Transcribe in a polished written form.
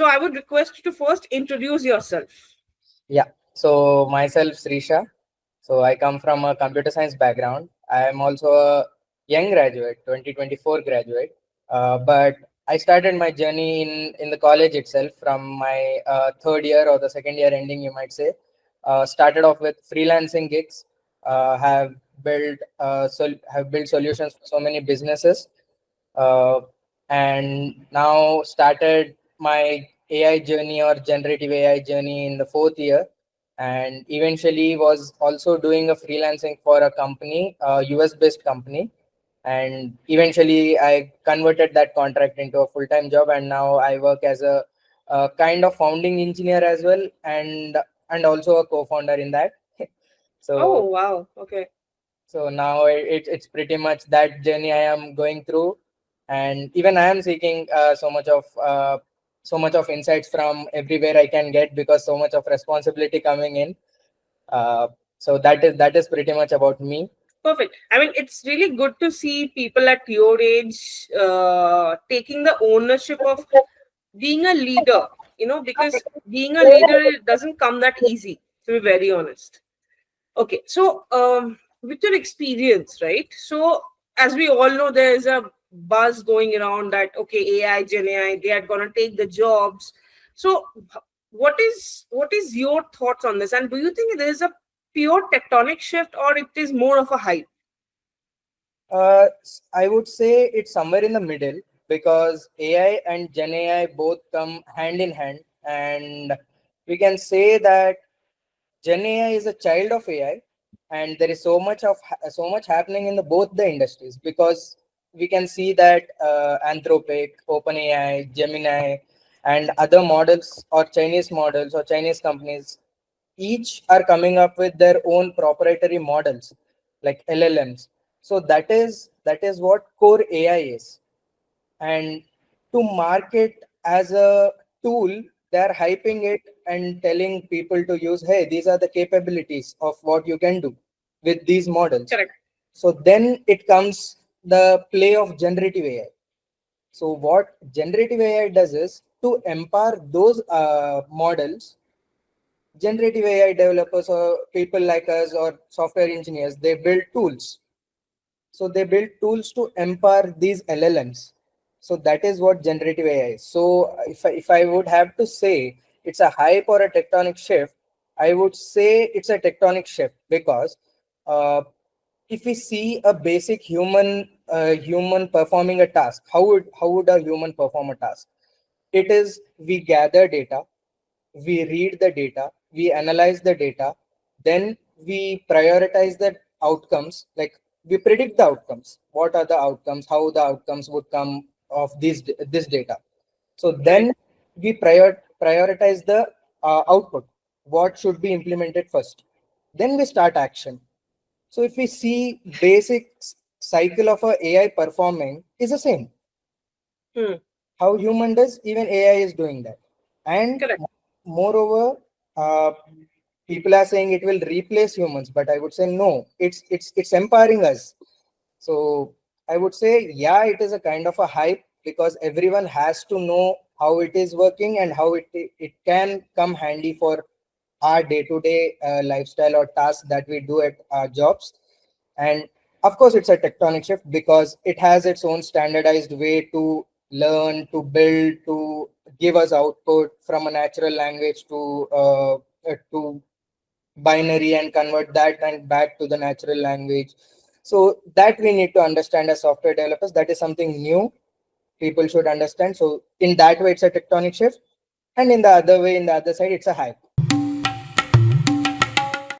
So I would request you to first introduce yourself. Yeah. So myself, Sreesha. So I come from a computer science background. I am also a young graduate, 2024 graduate. But I started my journey in the college itself from my third year or the second year ending, you might say. Started off with freelancing gigs. Have built solutions for so many businesses. Uh, and now started my AI journey or generative AI journey in the fourth year, and eventually was also doing a freelancing for a company, a US based company. And eventually I converted that contract into a full-time job, and now I work as a kind of founding engineer as well, and also a co-founder in that. Oh, so wow. Okay. so now it's pretty much that journey I am going through, and even I am seeking so much of insights from everywhere I can get, because so much of responsibility coming in. So that is pretty much about me. Perfect. I mean, it's really good to see people at your age taking the ownership of being a leader, because being a leader doesn't come that easy, to be very honest. Okay, so with your experience, right? So, as we all know, there is a buzz going around that, okay, AI, Gen AI, they are going to take the jobs. So, what is your thoughts on this? And do you think there is a pure tectonic shift, or it is more of a hype? I would say it's somewhere in the middle, because AI and Gen AI both come hand in hand, and we can say that Gen AI is a child of AI, and there is so much happening in the both the industries, because we can see that Anthropic, OpenAI, Gemini, and other models or Chinese models or Chinese companies each are coming up with their own proprietary models like LLMs. So that is what core AI is, and to market as a tool, they're hyping it and telling people to use, hey, these are the capabilities of what you can do with these models. Correct. So then it comes the play of generative AI. So what generative AI does is to empower those models. Generative AI developers or people like us or software engineers, they build tools. So they build tools to empower these LLMs. So that is what generative AI is. So if I would have to say it's a hype or a tectonic shift, I would say it's a tectonic shift, because uh, if we see a basic human performing a task, how would a human perform a task? It is, we gather data, we read the data, we analyze the data, then we prioritize the outcomes, like we predict the outcomes. What are the outcomes? How the outcomes would come of this data? So Right. then we prioritize the output. What should be implemented first? Then we start action. So if we see basic cycle of a AI performing is the same. Hmm. How human does, even AI is doing that. And Correct. moreover, uh, people are saying it will replace humans, but I would say no, it's empowering us. So I would say, yeah, it is a kind of a hype, because everyone has to know how it is working and how it can come handy for our day-to-day lifestyle or tasks that we do at our jobs. And of course it's a tectonic shift, because it has its own standardized way to learn, to build, to give us output from a natural language to binary, and convert that and back to the natural language. So that we need to understand as software developers. That is something new people should understand. So in that way it's a tectonic shift, and in the other way, in the other side, it's a hype.